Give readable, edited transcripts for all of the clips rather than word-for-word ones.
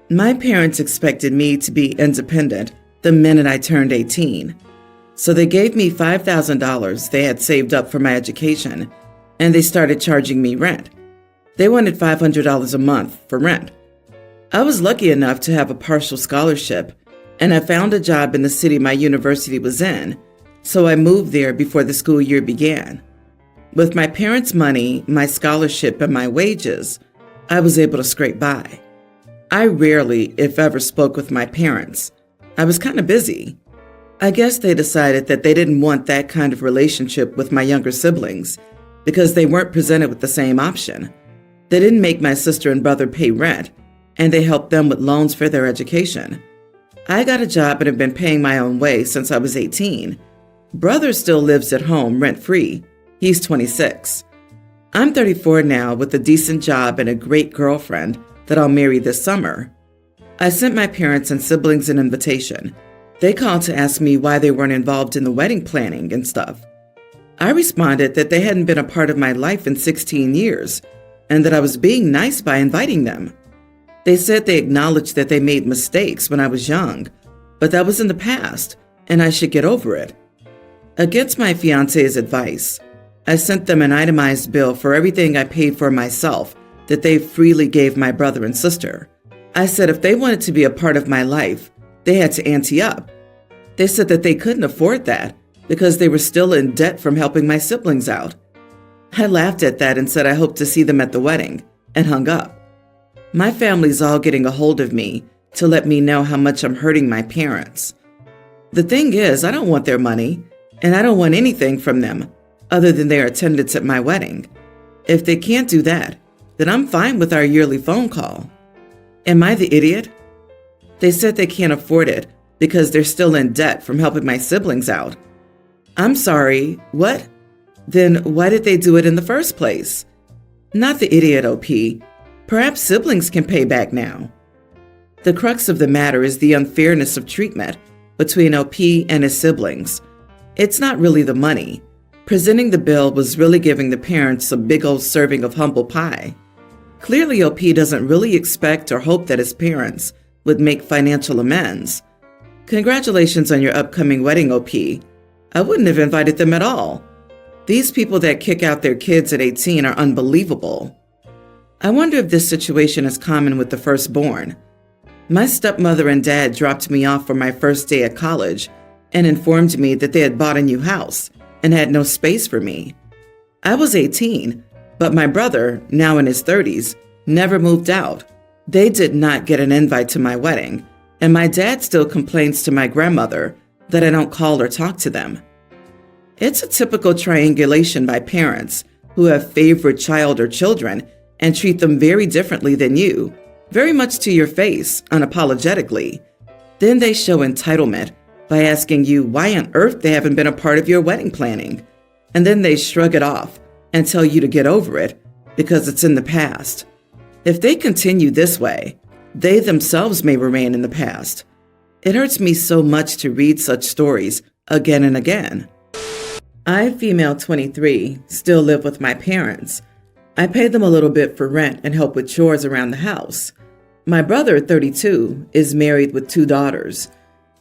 My parents expected me to be independent the minute I turned 18. So they gave me $5,000 they had saved up for my education, and they started charging me rent. They wanted $500 a month for rent. I was lucky enough to have a partial scholarship, and I found a job in the city my university was in, so I moved there before the school year began. With my parents' money, my scholarship, and my wages, I was able to scrape by. I rarely, if ever, spoke with my parents. I was kind of busy. I guess they decided that they didn't want that kind of relationship with my younger siblings because they weren't presented with the same option. They didn't make my sister and brother pay rent, and they helped them with loans for their education. I got a job and have been paying my own way since I was 18. Brother still lives at home rent-free. He's 26. I'm 34 now with a decent job and a great girlfriend that I'll marry this summer. I sent my parents and siblings an invitation. They called to ask me why they weren't involved in the wedding planning and stuff. I responded that they hadn't been a part of my life in 16 years and that I was being nice by inviting them. They said they acknowledged that they made mistakes when I was young, but that was in the past and I should get over it. Against my fiance's advice, I sent them an itemized bill for everything I paid for myself that they freely gave my brother and sister. I said if they wanted to be a part of my life, they had to ante up. They said that they couldn't afford that because they were still in debt from helping my siblings out. I laughed at that and said I hoped to see them at the wedding and hung up. My family's all getting a hold of me to let me know how much I'm hurting my parents. The thing is, I don't want their money, and I don't want anything from them other than their attendance at my wedding. If they can't do that, then I'm fine with our yearly phone call. Am I the idiot? They said they can't afford it because they're still in debt from helping my siblings out. I'm sorry, what? Then why did they do it in the first place? Not the idiot, OP. Perhaps siblings can pay back now. The crux of the matter is the unfairness of treatment between OP and his siblings. It's not really the money. Presenting the bill was really giving the parents a big old serving of humble pie. Clearly, OP doesn't really expect or hope that his parents would make financial amends. Congratulations on your upcoming wedding, OP. I wouldn't have invited them at all. These people that kick out their kids at 18 are unbelievable. I wonder if this situation is common with the firstborn. My stepmother and dad dropped me off for my first day at college and informed me that they had bought a new house and had no space for me. I was 18, but my brother, now in his 30s, never moved out. They did not get an invite to my wedding, and my dad still complains to my grandmother that I don't call or talk to them. It's a typical triangulation by parents who have favorite child or children and treat them very differently than you, very much to your face, unapologetically. Then they show entitlement by asking you why on earth they haven't been a part of your wedding planning, and then they shrug it off and tell you to get over it because it's in the past. If they continue this way, they themselves may remain in the past. It hurts me so much to read such stories again and again. I, female 23, still live with my parents. I pay them a little bit for rent and help with chores around the house. My brother, 32, is married with 2 daughters.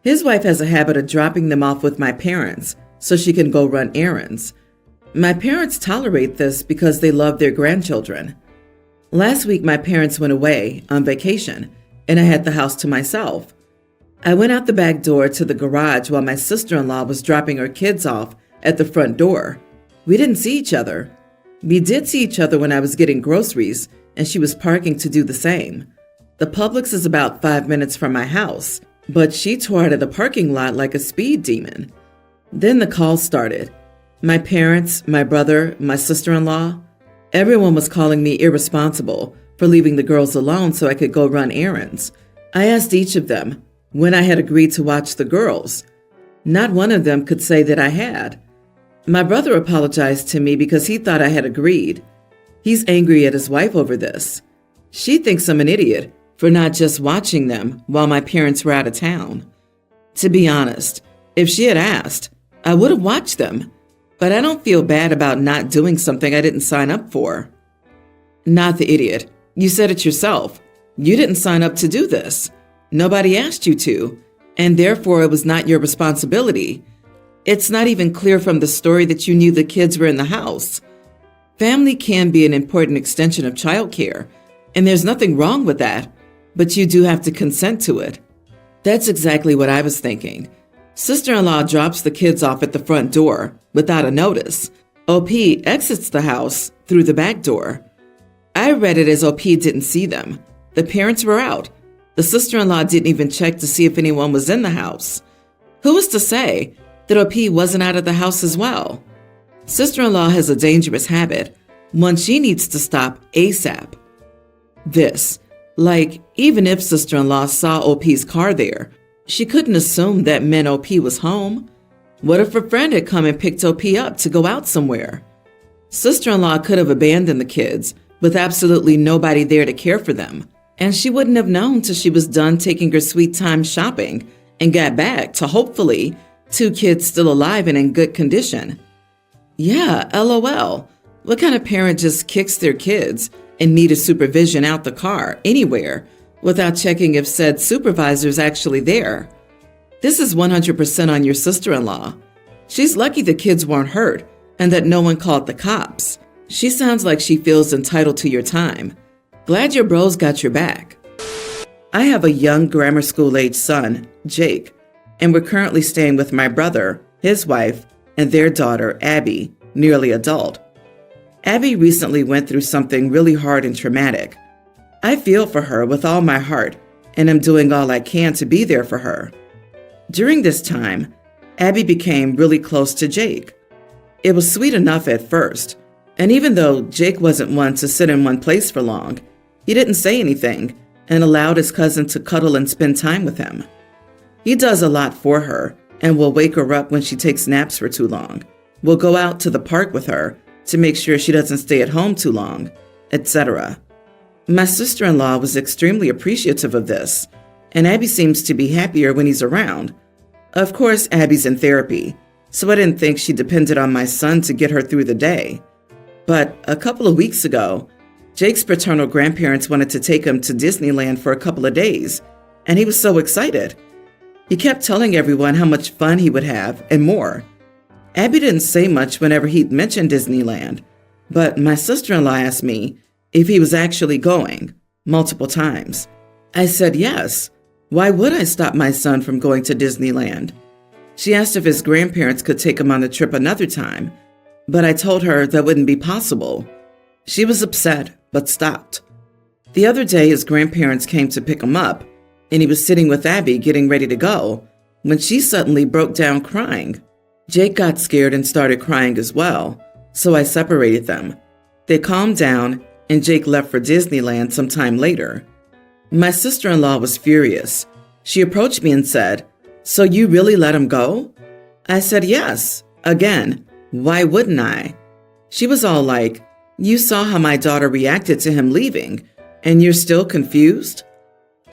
His wife has a habit of dropping them off with my parents so she can go run errands. My parents tolerate this because they love their grandchildren. Last week, my parents went away on vacation, and I had the house to myself. I went out the back door to the garage while my sister-in-law was dropping her kids off at the front door. We didn't see each other. We did see each other when I was getting groceries, and she was parking to do the same. The Publix is about 5 minutes from my house, but she tore out of the parking lot like a speed demon. Then the call started. My parents, my brother, my sister-in-law, everyone was calling me irresponsible for leaving the girls alone so I could go run errands. I asked each of them when I had agreed to watch the girls. Not one of them could say that I had. My brother apologized to me because he thought I had agreed. He's angry at his wife over this. She thinks I'm an idiot for not just watching them while my parents were out of town. To be honest, if she had asked, I would have watched them, but I don't feel bad about not doing something I didn't sign up for. Not the idiot. You said it yourself. You didn't sign up to do this. Nobody asked you to, and therefore it was not your responsibility. It's not even clear from the story that you knew the kids were in the house. Family can be an important extension of childcare, and there's nothing wrong with that, but you do have to consent to it. That's exactly what I was thinking. Sister-in-law drops the kids off at the front door without a notice. OP exits the house through the back door. I read it as OP didn't see them. The parents were out. The sister-in-law didn't even check to see if anyone was in the house. Who was to say that OP wasn't out of the house as well? Sister-in-law has a dangerous habit, one she needs to stop ASAP. Even if sister-in-law saw OP's car there, she couldn't assume that meant OP was home. What if a friend had come and picked OP up to go out somewhere? Sister-in-law could have abandoned the kids with absolutely nobody there to care for them, and she wouldn't have known till she was done taking her sweet time shopping and got back to, hopefully, 2 kids still alive and in good condition. Yeah, LOL. What kind of parent just kicks their kids and needed supervision out the car, anywhere, without checking if said supervisor's actually there? This is 100% on your sister-in-law. She's lucky the kids weren't hurt and that no one called the cops. She sounds like she feels entitled to your time. Glad your bros got your back. I have a young grammar school-age son, Jake, and we're currently staying with my brother, his wife, and their daughter, Abby, nearly adult. Abby recently went through something really hard and traumatic. I feel for her with all my heart, and am doing all I can to be there for her. During this time, Abby became really close to Jake. It was sweet enough at first, and even though Jake wasn't one to sit in one place for long, he didn't say anything and allowed his cousin to cuddle and spend time with him. He does a lot for her and will wake her up when she takes naps for too long. We'll go out to the park with her to make sure she doesn't stay at home too long, etc. My sister-in-law was extremely appreciative of this, and Abby seems to be happier when he's around. Of course, Abby's in therapy, so I didn't think she depended on my son to get her through the day. But a couple of weeks ago, Jake's paternal grandparents wanted to take him to Disneyland for a couple of days, and he was so excited. He kept telling everyone how much fun he would have and more. Abby didn't say much whenever he'd mentioned Disneyland, but my sister-in-law asked me if he was actually going, multiple times. I said yes. Why would I stop my son from going to Disneyland? She asked if his grandparents could take him on the trip another time, but I told her that wouldn't be possible. She was upset, but stopped. The other day, his grandparents came to pick him up, and he was sitting with Abby getting ready to go, when she suddenly broke down crying. Jake got scared and started crying as well, so I separated them. They calmed down, and Jake left for Disneyland some time later. My sister-in-law was furious. She approached me and said, "So you really let him go?" I said yes. Again, why wouldn't I? She was all like, "You saw how my daughter reacted to him leaving, and you're still confused?"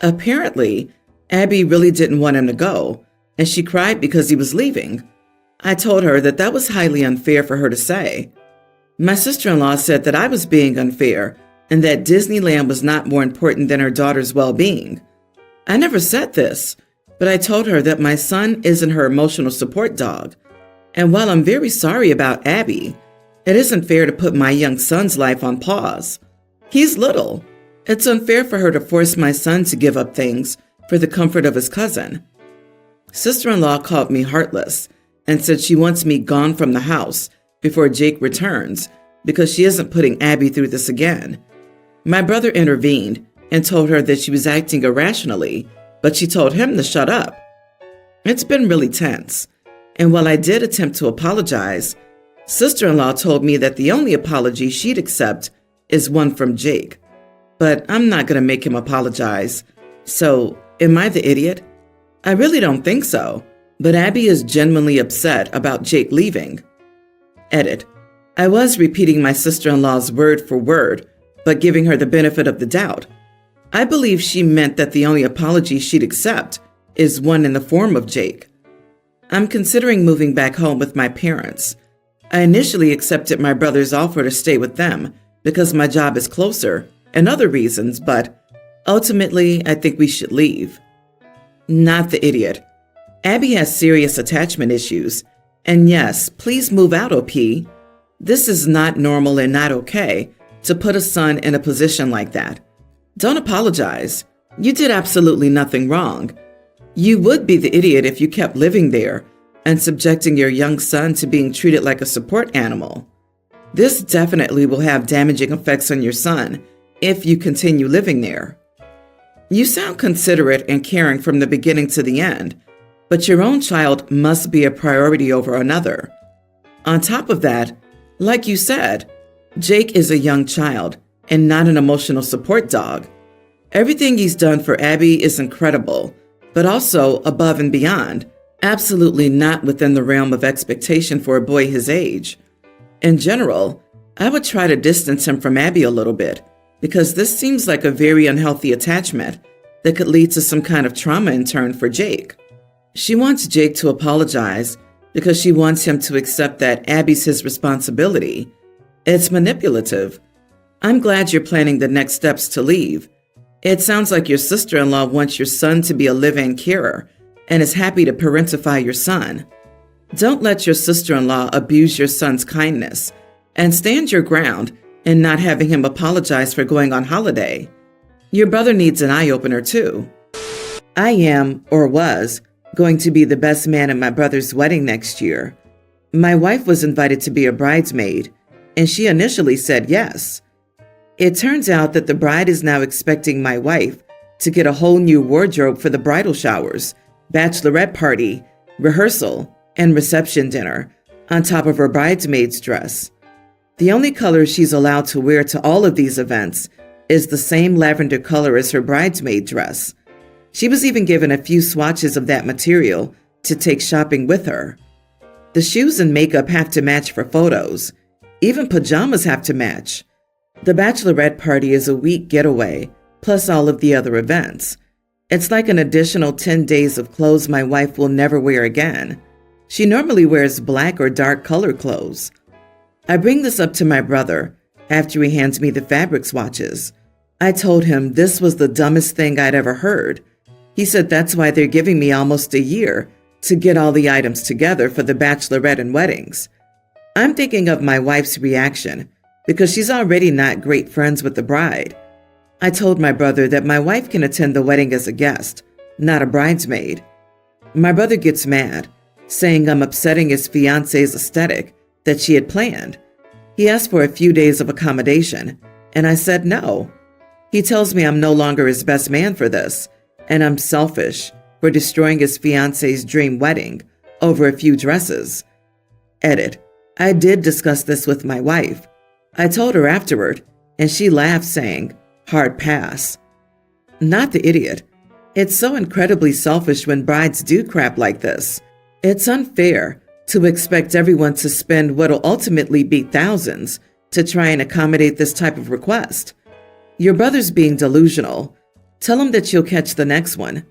Apparently, Abby really didn't want him to go, and she cried because he was leaving. I told her that was highly unfair for her to say. My sister-in-law said that I was being unfair and that Disneyland was not more important than her daughter's well-being. I never said this, but I told her that my son isn't her emotional support dog. And while I'm very sorry about Abby, it isn't fair to put my young son's life on pause. He's little. It's unfair for her to force my son to give up things for the comfort of his cousin. Sister-in-law called me heartless and said she wants me gone from the house before Jake returns because she isn't putting Abby through this again. My brother intervened and told her that she was acting irrationally, but she told him to shut up. It's been really tense, and while I did attempt to apologize, sister-in-law told me that the only apology she'd accept is one from Jake. But I'm not going to make him apologize. So, am I the idiot? I really don't think so. But Abby is genuinely upset about Jake leaving. Edit. I was repeating my sister-in-law's word for word, but giving her the benefit of the doubt. I believe she meant that the only apology she'd accept is one in the form of Jake. I'm considering moving back home with my parents. I initially accepted my brother's offer to stay with them because my job is closer and other reasons, but Ultimately, I think we should leave. Not the idiot. Abby has serious attachment issues. And yes, please move out, OP. This is not normal and not okay to put a son in a position like that. Don't apologize. You did absolutely nothing wrong. You would be the idiot if you kept living there and subjecting your young son to being treated like a support animal. This definitely will have damaging effects on your son if you continue living there. You sound considerate and caring from the beginning to the end, but your own child must be a priority over another. On top of that, like you said, Jake is a young child and not an emotional support dog. Everything he's done for Abby is incredible, but also above and beyond, absolutely not within the realm of expectation for a boy his age. In general, I would try to distance him from Abby a little bit, because this seems like a very unhealthy attachment that could lead to some kind of trauma in turn for Jake. She wants Jake to apologize because she wants him to accept that Abby's his responsibility. It's manipulative. I'm glad you're planning the next steps to leave. It sounds like your sister-in-law wants your son to be a live-in carer and is happy to parentify your son. Don't let your sister-in-law abuse your son's kindness, and stand your ground in not having him apologize for going on holiday. Your brother needs an eye-opener too. I am, or was, going to be the best man at my brother's wedding next year. My wife was invited to be a bridesmaid, and she initially said yes. It turns out that the bride is now expecting my wife to get a whole new wardrobe for the bridal showers, bachelorette party, rehearsal, and reception dinner, on top of her bridesmaid's dress. The only color she's allowed to wear to all of these events is the same lavender color as her bridesmaid dress. She was even given a few swatches of that material to take shopping with her. The shoes and makeup have to match for photos. Even pajamas have to match. The bachelorette party is a week getaway, plus all of the other events. It's like an additional 10 days of clothes my wife will never wear again. She normally wears black or dark colored clothes. I bring this up to my brother after he hands me the fabric swatches. I told him this was the dumbest thing I'd ever heard. He said that's why they're giving me almost a year to get all the items together for the bachelorette and weddings. I'm thinking of my wife's reaction because she's already not great friends with the bride. I told my brother that my wife can attend the wedding as a guest, not a bridesmaid. My brother gets mad, saying I'm upsetting his fiance's aesthetic that she had planned. He asked for a few days of accommodation, and I said no. He tells me I'm no longer his best man for this, and I'm selfish for destroying his fiance's dream wedding over a few dresses. Edit. I did discuss this with my wife. I told her afterward, and she laughed, saying, "Hard pass." Not the idiot. It's so incredibly selfish when brides do crap like this. It's unfair to expect everyone to spend what'll ultimately be thousands to try and accommodate this type of request. Your brother's being delusional. Tell him that you'll catch the next one.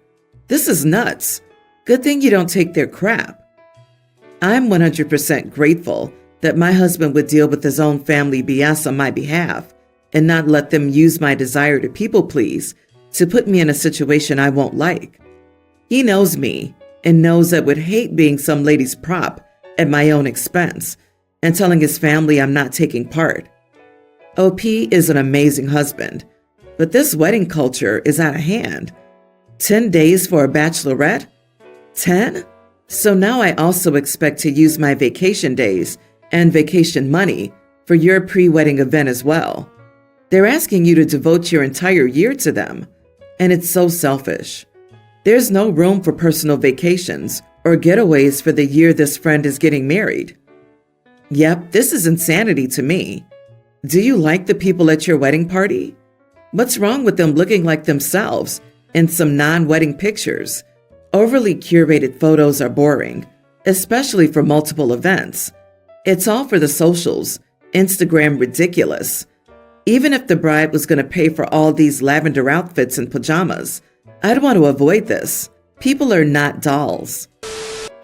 This is nuts. Good thing you don't take their crap. I'm 100% grateful that my husband would deal with his own family BS on my behalf and not let them use my desire to people please to put me in a situation I won't like. He knows me and knows I would hate being some lady's prop at my own expense and telling his family I'm not taking part. OP is an amazing husband, but this wedding culture is out of hand. 10 days for a bachelorette? 10? So now I also expect to use my vacation days and vacation money for your pre-wedding event as well. They're asking you to devote your entire year to them, and it's so selfish. There's no room for personal vacations or getaways for the year this friend is getting married. Yep, this is insanity to me. Do you like the people at your wedding party? What's wrong with them looking like themselves in some non-wedding pictures? Overly curated photos are boring, especially for multiple events. It's all for the socials, Instagram ridiculous. Even if the bride was going to pay for all these lavender outfits and pajamas, I'd want to avoid this. People are not dolls.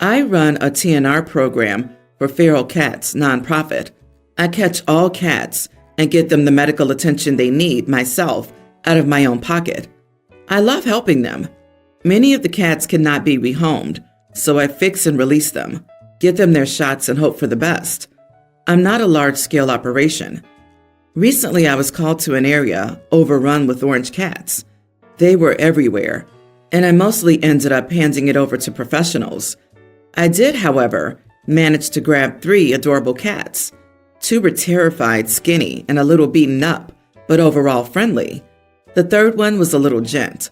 I run a TNR program for feral cats nonprofit. I catch all cats and get them the medical attention they need myself out of my own pocket. I love helping them. Many of the cats cannot be rehomed, so I fix and release them, get them their shots and hope for the best. I'm not a large-scale operation. Recently, I was called to an area overrun with orange cats. They were everywhere, and I mostly ended up handing it over to professionals. I did, however, manage to grab 3 adorable cats. 2 were terrified, skinny, and a little beaten up, but overall friendly. The 3rd one was a little gent.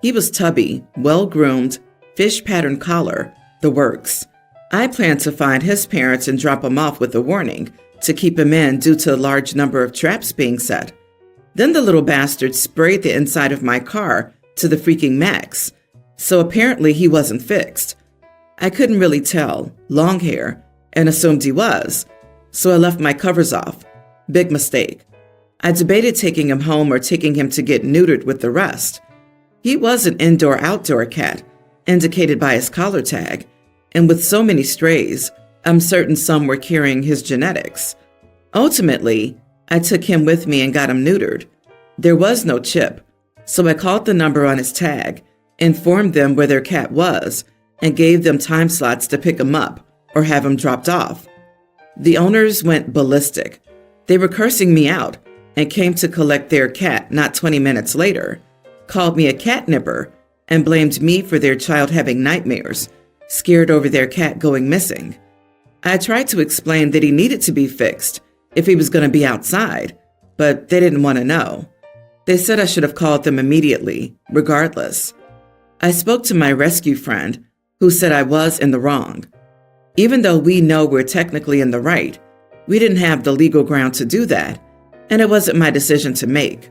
He was tubby, well-groomed, fish pattern collar, the works. I plan to find his parents and drop him off with a warning to keep him in due to a large number of traps being set. Then the little bastard sprayed the inside of my car to the freaking max, so apparently he wasn't fixed. I couldn't really tell, long hair, and assumed he was, so I left my covers off. Big mistake. I debated taking him home or taking him to get neutered with the rest. He was an indoor-outdoor cat, indicated by his collar tag, and with so many strays, I'm certain some were carrying his genetics. Ultimately, I took him with me and got him neutered. There was no chip, so I called the number on his tag, informed them where their cat was, and gave them time slots to pick him up or have him dropped off. The owners went ballistic. They were cursing me out and came to collect their cat not 20 minutes later, called me a catnipper, and blamed me for their child having nightmares, scared over their cat going missing. I tried to explain that he needed to be fixed if he was going to be outside, but they didn't want to know. They said I should have called them immediately, regardless. I spoke to my rescue friend, who said I was in the wrong. Even though we know we're technically in the right, we didn't have the legal ground to do that, and it wasn't my decision to make.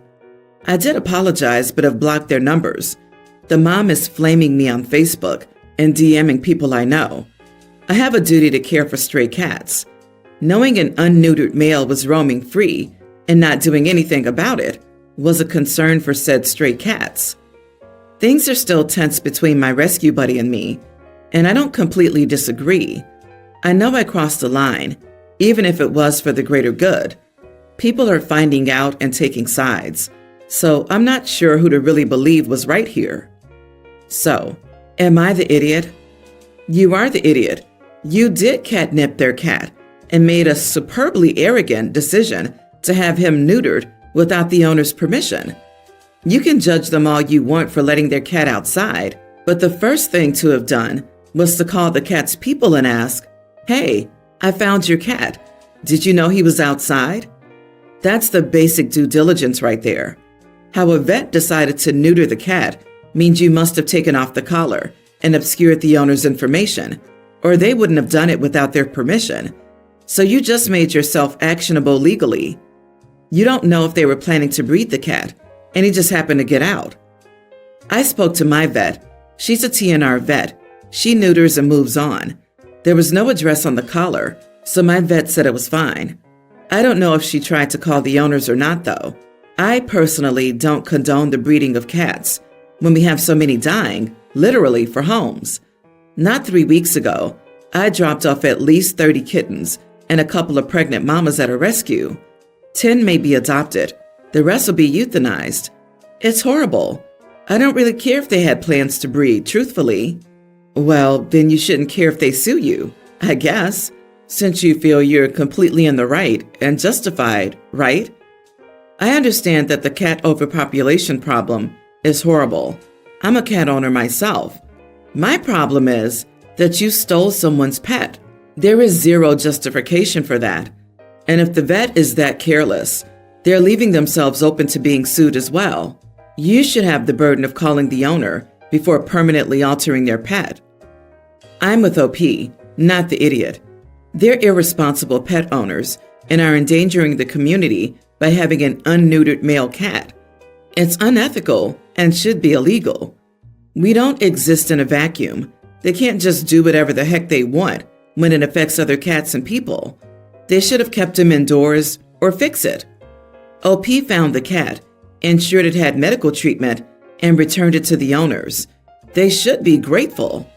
I did apologize, but have blocked their numbers. The mom is flaming me on Facebook and DMing people I know. I have a duty to care for stray cats. Knowing an unneutered male was roaming free and not doing anything about it was a concern for said stray cats. Things are still tense between my rescue buddy and me, and I don't completely disagree. I know I crossed the line, even if it was for the greater good. People are finding out and taking sides, so I'm not sure who to really believe was right here. So, am I the idiot? You are the idiot. You did catnip their cat and made a superbly arrogant decision to have him neutered without the owner's permission. You can judge them all you want for letting their cat outside, but the first thing to have done was to call the cat's people and ask, "Hey, I found your cat. Did you know he was outside?" That's the basic due diligence right there. How a vet decided to neuter the cat means you must have taken off the collar and obscured the owner's information, or they wouldn't have done it without their permission. So you just made yourself actionable legally. You don't know if they were planning to breed the cat, and he just happened to get out. I spoke to my vet. She's a TNR vet. She neuters and moves on. There was no address on the collar, so my vet said it was fine. I don't know if she tried to call the owners or not, though. I personally don't condone the breeding of cats when we have so many dying, literally, for homes. Not 3 weeks ago, I dropped off at least 30 kittens and a couple of pregnant mamas at a rescue. 10 may be adopted. The rest will be euthanized. It's horrible. I don't really care if they had plans to breed, truthfully. Well, then you shouldn't care if they sue you, I guess, since you feel you're completely in the right and justified, right? I understand that the cat overpopulation problem is horrible. I'm a cat owner myself. My problem is that you stole someone's pet. There is zero justification for that. And if the vet is that careless, they're leaving themselves open to being sued as well. You should have the burden of calling the owner before permanently altering their pet. I'm with OP, not the idiot. They're irresponsible pet owners and are endangering the community by having an unneutered male cat. It's unethical and should be illegal. We don't exist in a vacuum. They can't just do whatever the heck they want when it affects other cats and people. They should have kept him indoors or fix it. OP found the cat, ensured it had medical treatment, and returned it to the owners. They should be grateful.